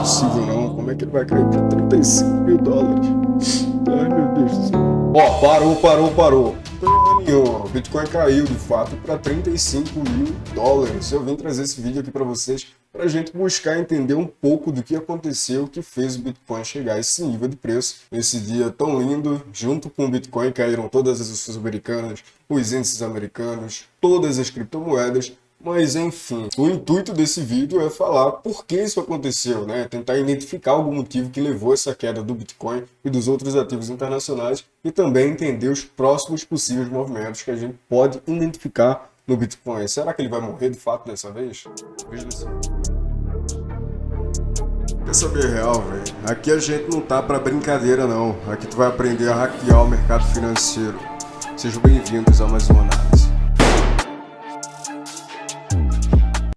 possível não. Como é que ele vai cair para 35 mil dólares? Ai, meu Deus do céu. Ó, parou. O Bitcoin caiu de fato para 35 mil dólares. Eu vim trazer esse vídeo aqui para vocês para a gente buscar entender um pouco do que aconteceu que fez o Bitcoin chegar a esse nível de preço. Esse dia tão lindo, junto com o Bitcoin caíram todas as ações americanas, os índices americanos, todas as criptomoedas. Mas enfim, o intuito desse vídeo é falar por que isso aconteceu, né? Tentar identificar algum motivo que levou essa queda do Bitcoin e dos outros ativos internacionais e também entender os próximos possíveis movimentos que a gente pode identificar no Bitcoin. Será que ele vai morrer de fato dessa vez? Veja assim. Quer saber real, velho? Aqui a gente não tá pra brincadeira não. Aqui tu vai aprender a hackear o mercado financeiro. Sejam bem-vindos a mais uma análise.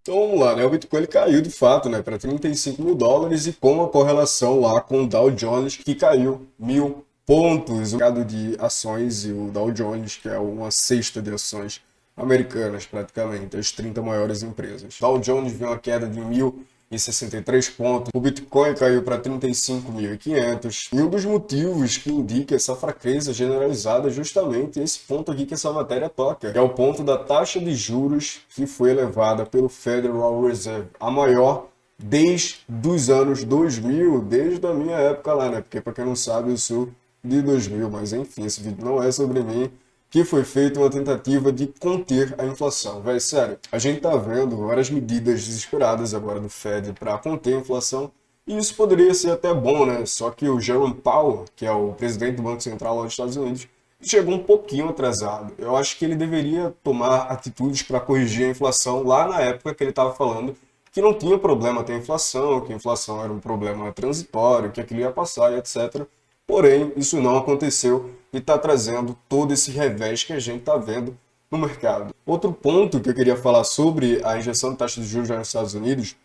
Então vamos lá, né? O Bitcoin ele caiu de fato, né, para 35 mil dólares e com a correlação lá com o Dow Jones que caiu 1000 pontos. O mercado de ações e o Dow Jones, que é uma cesta de ações americanas praticamente, as 30 maiores empresas. Dow Jones viu uma queda de 1063 pontos, o Bitcoin caiu para 35.500 e um dos motivos que indica essa fraqueza generalizada é justamente esse ponto aqui que essa matéria toca, que é o ponto da taxa de juros que foi elevada pelo Federal Reserve, a maior desde os anos 2000, desde a minha época lá, né? Porque para quem não sabe eu sou de 2000, mas enfim, esse vídeo não é sobre mim, que foi feita uma tentativa de conter a inflação. Véi, sério, a gente tá vendo várias medidas desesperadas agora do Fed para conter a inflação, e isso poderia ser até bom, né? Só que o Jerome Powell, que é o presidente do Banco Central lá dos Estados Unidos, chegou um pouquinho atrasado. Eu acho que ele deveria tomar atitudes para corrigir a inflação lá na época que ele estava falando que não tinha problema ter inflação, que a inflação era um problema transitório, que aquilo ia passar e etc. Porém, isso não aconteceu e está trazendo todo esse revés que a gente está vendo no mercado. Outro ponto que eu queria falar sobre a injeção de taxa de juros nos Estados Unidos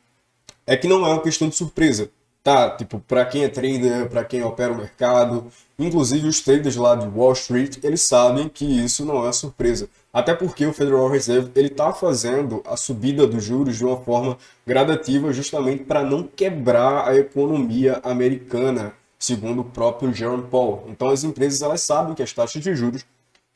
é que não é uma questão de surpresa, tá? Tipo, para quem é trader, para quem opera o mercado, inclusive os traders lá de Wall Street, eles sabem que isso não é surpresa. Até porque o Federal Reserve ele está fazendo a subida dos juros de uma forma gradativa justamente para não quebrar a economia americana, segundo o próprio Jerome Powell. Então as empresas elas sabem que as taxas de juros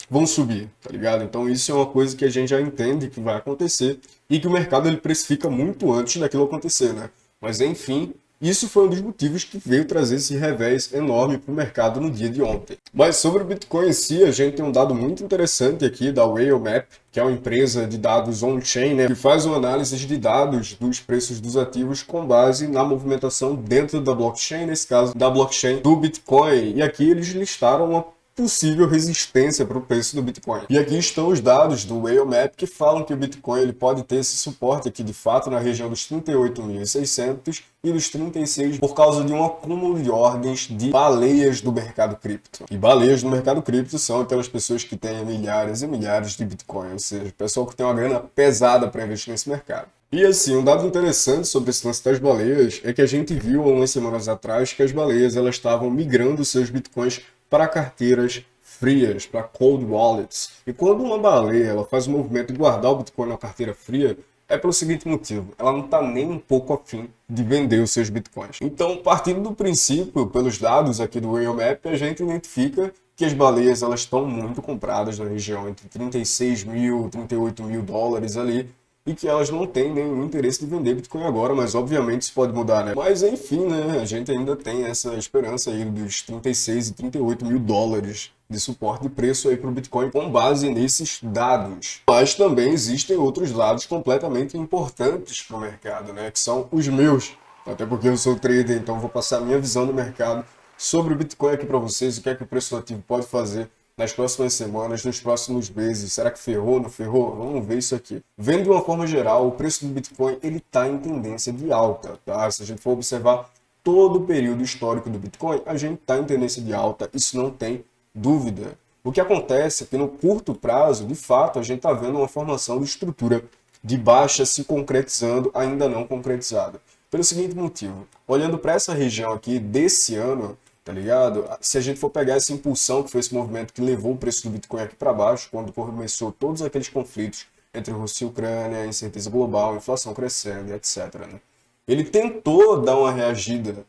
vão subir, tá ligado? Então isso é uma coisa que a gente já entende que vai acontecer e que o mercado ele precifica muito antes daquilo acontecer, né? Mas enfim, isso foi um dos motivos que veio trazer esse revés enorme para o mercado no dia de ontem. Mas sobre o Bitcoin em si, a gente tem um dado muito interessante aqui da Whale Map, que é uma empresa de dados on-chain, né, que faz uma análise de dados dos preços dos ativos com base na movimentação dentro da blockchain, nesse caso da blockchain do Bitcoin. E aqui eles listaram uma possível resistência para o preço do Bitcoin. E aqui estão os dados do Whale Map que falam que o Bitcoin ele pode ter esse suporte aqui de fato na região dos 38.600 e dos 36 por causa de um acúmulo de ordens de baleias do mercado cripto. E baleias do mercado cripto são aquelas pessoas que têm milhares e milhares de Bitcoin, ou seja, pessoal que tem uma grana pesada para investir nesse mercado. E assim, um dado interessante sobre esse lance das baleias é que a gente viu há umas semanas atrás que as baleias elas estavam migrando seus bitcoins para carteiras frias, para cold wallets. E quando uma baleia ela faz o movimento de guardar o bitcoin na carteira fria, é pelo seguinte motivo, ela não está nem um pouco afim de vender os seus bitcoins. Então, partindo do princípio, pelos dados aqui do Whale Map, a gente identifica que as baleias elas estão muito compradas na região entre 36 mil, 38 mil dólares ali, e que elas não têm nenhum interesse de vender Bitcoin agora, mas obviamente isso pode mudar, né? Mas enfim, né? A gente ainda tem essa esperança aí dos 36 e 38 mil dólares de suporte de preço aí para o Bitcoin com base nesses dados. Mas também existem outros dados completamente importantes para o mercado, né? Que são os meus. Até porque eu sou trader, então vou passar a minha visão do mercado sobre o Bitcoin aqui para vocês, o que é que o preço do ativo pode fazer nas próximas semanas, nos próximos meses. Será que ferrou, não ferrou? Vamos ver isso aqui. Vendo de uma forma geral, o preço do Bitcoin ele está em tendência de alta, tá? Se a gente for observar todo o período histórico do Bitcoin, a gente está em tendência de alta, isso não tem dúvida. O que acontece é que no curto prazo, de fato, a gente está vendo uma formação de estrutura de baixa se concretizando, ainda não concretizada. Pelo seguinte motivo, olhando para essa região aqui desse ano, tá ligado? Se a gente for pegar essa impulsão que foi esse movimento que levou o preço do Bitcoin aqui para baixo, quando começou todos aqueles conflitos entre Rússia e Ucrânia, incerteza global, inflação crescendo, etc, né? Ele tentou dar uma reagida,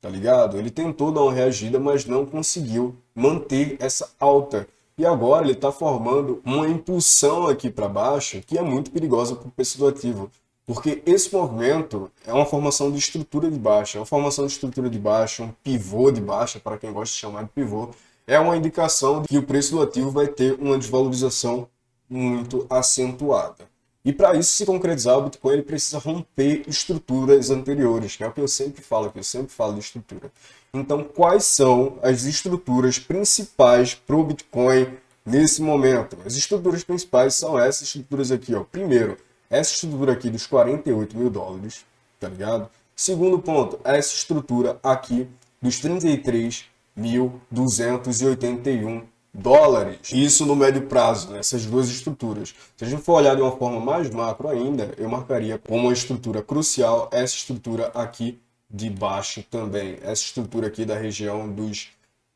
tá ligado? Ele tentou dar uma reagida, mas não conseguiu manter essa alta. E agora ele está formando uma impulsão aqui para baixo que é muito perigosa para o preço do ativo. Porque esse movimento é uma formação de estrutura de baixa, é uma formação de estrutura de baixa, um pivô de baixa, para quem gosta de chamar de pivô, é uma indicação de que o preço do ativo vai ter uma desvalorização muito acentuada. E para isso se concretizar, o Bitcoin ele precisa romper estruturas anteriores, que é o que eu sempre falo, que eu sempre falo de estrutura. Então, quais são as estruturas principais para o Bitcoin nesse momento? As estruturas principais são essas estruturas aqui, ó. Primeiro, essa estrutura aqui dos 48 mil dólares, tá ligado? Segundo ponto, essa estrutura aqui dos 33.281 dólares. Isso no médio prazo, né? Essas duas estruturas. Se a gente for olhar de uma forma mais macro ainda, eu marcaria como uma estrutura crucial essa estrutura aqui de baixo também. Essa estrutura aqui da região dos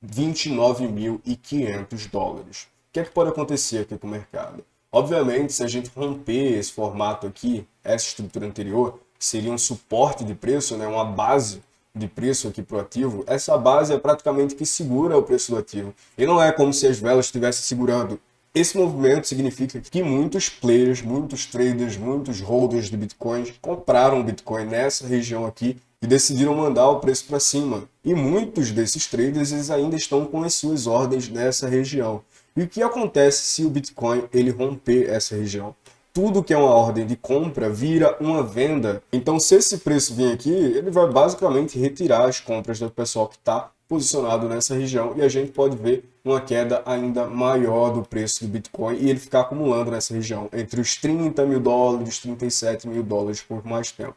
29.500 dólares. O que é que pode acontecer aqui com o mercado? Obviamente, se a gente romper esse formato aqui, essa estrutura anterior, que seria um suporte de preço, né? Uma base de preço aqui para o ativo, essa base é praticamente que segura o preço do ativo. E não é como se as velas estivessem segurando. Esse movimento significa que muitos players, muitos traders, muitos holders de bitcoins compraram Bitcoin nessa região aqui e decidiram mandar o preço para cima. E muitos desses traders eles ainda estão com as suas ordens nessa região. E o que acontece se o Bitcoin ele romper essa região? Tudo que é uma ordem de compra vira uma venda. Então, se esse preço vir aqui, ele vai basicamente retirar as compras do pessoal que está posicionado nessa região e a gente pode ver uma queda ainda maior do preço do Bitcoin e ele ficar acumulando nessa região entre os 30 mil dólares, 37 mil dólares por mais tempo.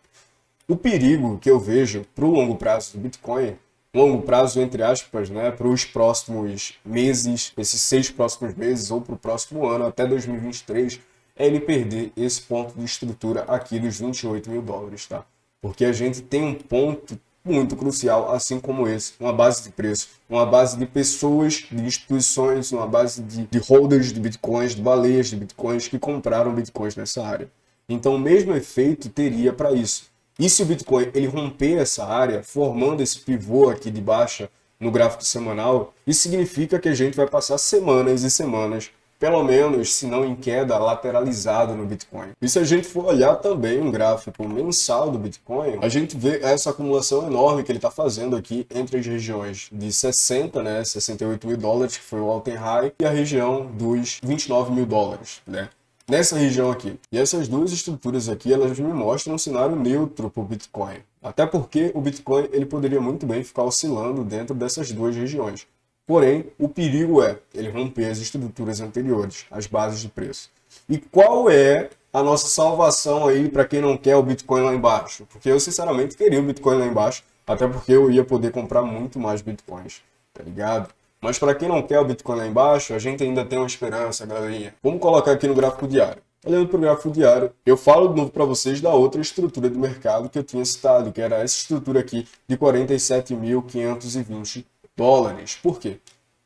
O perigo que eu vejo para o longo prazo do Bitcoin, longo prazo entre aspas, né, para os próximos meses, esses 6 próximos meses ou para o próximo ano, até 2023, é ele perder esse ponto de estrutura aqui dos 28 mil dólares, tá? Porque a gente tem um ponto muito crucial, assim como esse, uma base de preço, uma base de pessoas, de instituições, uma base de holders de bitcoins, de baleias de bitcoins que compraram bitcoins nessa área. Então o mesmo efeito teria para isso. E se o Bitcoin ele romper essa área, formando esse pivô aqui de baixa no gráfico semanal, isso significa que a gente vai passar semanas e semanas, pelo menos, se não em queda, lateralizado no Bitcoin. E se a gente for olhar também um gráfico mensal do Bitcoin, a gente vê essa acumulação enorme que ele está fazendo aqui entre as regiões de 60, né, 68 mil dólares, que foi o all-time high, e a região dos 29 mil dólares, né? Nessa região aqui. E essas duas estruturas aqui, elas me mostram um cenário neutro para o Bitcoin. Até porque o Bitcoin ele poderia muito bem ficar oscilando dentro dessas duas regiões. Porém, o perigo é ele romper as estruturas anteriores, as bases de preço. E qual é a nossa salvação aí para quem não quer o Bitcoin lá embaixo? Porque eu, sinceramente, queria o Bitcoin lá embaixo, até porque eu ia poder comprar muito mais Bitcoins, tá ligado? Mas para quem não quer o Bitcoin lá embaixo, a gente ainda tem uma esperança, galerinha. Vamos colocar aqui no gráfico diário. Olhando para o gráfico diário, eu falo de novo para vocês da outra estrutura do mercado que eu tinha citado, que era essa estrutura aqui de 47.520 dólares. Por quê?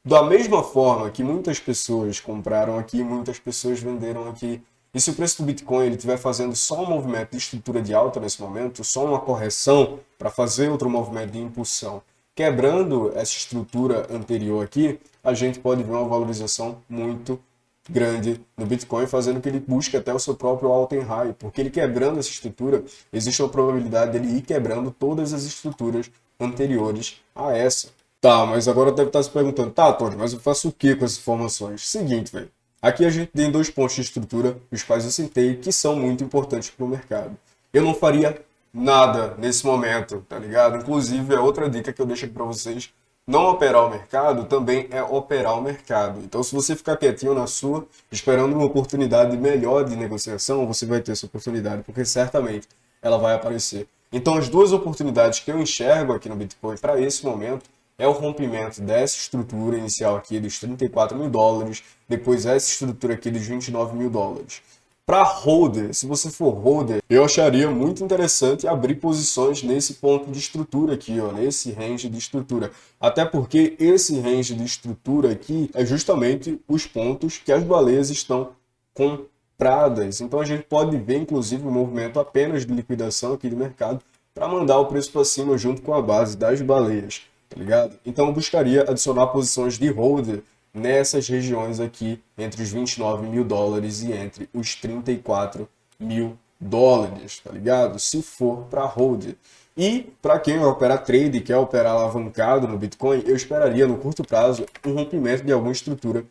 Da mesma forma que muitas pessoas compraram aqui, muitas pessoas venderam aqui. E se o preço do Bitcoin ele estiver fazendo só um movimento de estrutura de alta nesse momento, só uma correção para fazer outro movimento de impulsão, quebrando essa estrutura anterior aqui, a gente pode ver uma valorização muito grande no Bitcoin, fazendo que ele busque até o seu próprio all-time high, porque ele quebrando essa estrutura, existe uma probabilidade dele ir quebrando todas as estruturas anteriores a essa. Tá, mas agora deve estar se perguntando, tá, Tony, mas eu faço o que com essas informações? Seguinte, velho. Aqui a gente tem dois pontos de estrutura, os quais eu citei, que são muito importantes para o mercado. Eu não faria nada nesse momento, tá ligado? Inclusive, é outra dica que eu deixo aqui para vocês. Não operar o mercado também é operar o mercado. Então, se você ficar quietinho na sua, esperando uma oportunidade melhor de negociação, você vai ter essa oportunidade, porque certamente ela vai aparecer. Então, as duas oportunidades que eu enxergo aqui no Bitcoin para esse momento é o rompimento dessa estrutura inicial aqui dos 34 mil dólares, depois essa estrutura aqui dos 29 mil dólares. Para holder, se você for holder, eu acharia muito interessante abrir posições nesse ponto de estrutura aqui, ó, nesse range de estrutura. Até porque esse range de estrutura aqui é justamente os pontos que as baleias estão compradas. Então a gente pode ver, inclusive, um movimento apenas de liquidação aqui do mercado para mandar o preço para cima junto com a base das baleias, tá ligado? Então eu buscaria adicionar posições de hold nessas regiões aqui, entre os 29 mil dólares e entre os 34 mil dólares, tá ligado? Se for para hold. E para quem vai operar trade, quer operar alavancado no Bitcoin, eu esperaria no curto prazo um rompimento de alguma estrutura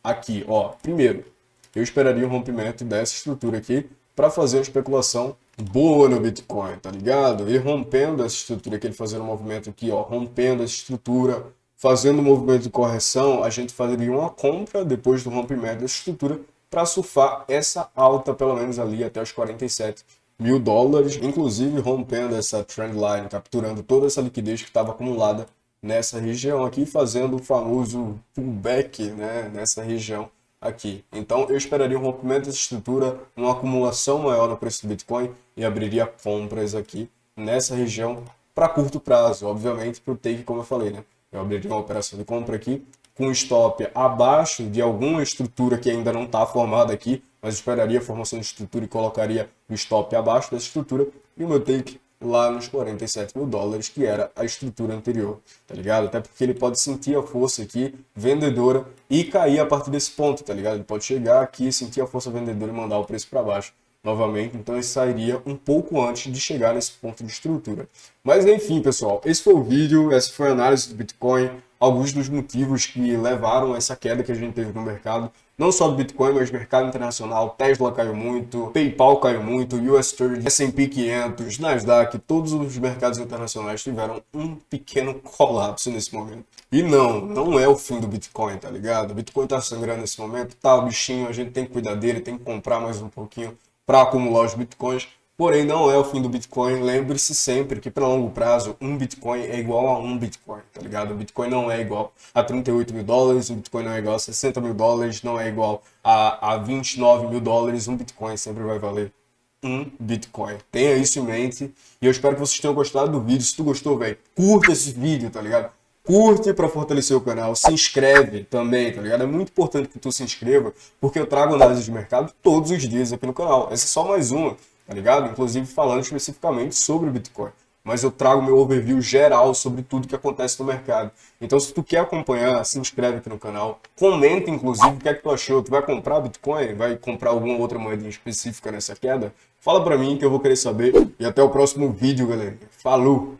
aqui, ó. Primeiro, eu esperaria um rompimento dessa estrutura aqui para fazer uma especulação boa no Bitcoin, tá ligado? E rompendo essa estrutura aqui, ele fazendo um movimento aqui, ó, rompendo essa estrutura, fazendo um movimento de correção, a gente faria uma compra depois do rompimento dessa estrutura para surfar essa alta, pelo menos ali até os 47 mil dólares, inclusive rompendo essa trendline, capturando toda essa liquidez que estava acumulada nessa região aqui, fazendo o famoso pullback, né, nessa região aqui. Então eu esperaria um rompimento dessa estrutura, uma acumulação maior no preço do Bitcoin e abriria compras aqui nessa região para curto prazo, obviamente para o take, como eu falei, né? Eu abriria uma operação de compra aqui com stop abaixo de alguma estrutura que ainda não está formada aqui, mas esperaria a formação de estrutura e colocaria o stop abaixo dessa estrutura e o meu take lá nos 47 mil dólares, que era a estrutura anterior, tá ligado? Até porque ele pode sentir a força aqui vendedora e cair a partir desse ponto, tá ligado? Ele pode chegar aqui, sentir a força vendedora e mandar o preço para baixo novamente, então ele sairia um pouco antes de chegar nesse ponto de estrutura. Mas enfim, pessoal, esse foi o vídeo, essa foi a análise do Bitcoin, alguns dos motivos que levaram a essa queda que a gente teve no mercado, não só do Bitcoin, mas mercado internacional. Tesla caiu muito, PayPal caiu muito, US30, S&P 500, Nasdaq, todos os mercados internacionais tiveram um pequeno colapso nesse momento. E não é o fim do Bitcoin, tá ligado? O Bitcoin tá sangrando nesse momento, tá o bichinho, a gente tem que cuidar dele, tem que comprar mais um pouquinho para acumular os Bitcoins. Porém, não é o fim do Bitcoin. Lembre-se sempre que, para longo prazo, um Bitcoin é igual a um Bitcoin, tá ligado? O Bitcoin não é igual a 38 mil dólares, um Bitcoin não é igual a 60 mil dólares, não é igual a 29 mil dólares. Um Bitcoin sempre vai valer um Bitcoin. Tenha isso em mente. E eu espero que vocês tenham gostado do vídeo. Se tu gostou, velho, curta esse vídeo, tá ligado? Curte para fortalecer o canal, se inscreve também, tá ligado? É muito importante que tu se inscreva, porque eu trago análise de mercado todos os dias aqui no canal. Essa é só mais uma, tá ligado? Inclusive falando especificamente sobre o Bitcoin. Mas eu trago meu overview geral sobre tudo que acontece no mercado. Então, se tu quer acompanhar, se inscreve aqui no canal. Comenta, inclusive, o que é que tu achou. Tu vai comprar Bitcoin? Vai comprar alguma outra moeda específica nessa queda? Fala pra mim que eu vou querer saber. E até o próximo vídeo, galera. Falou!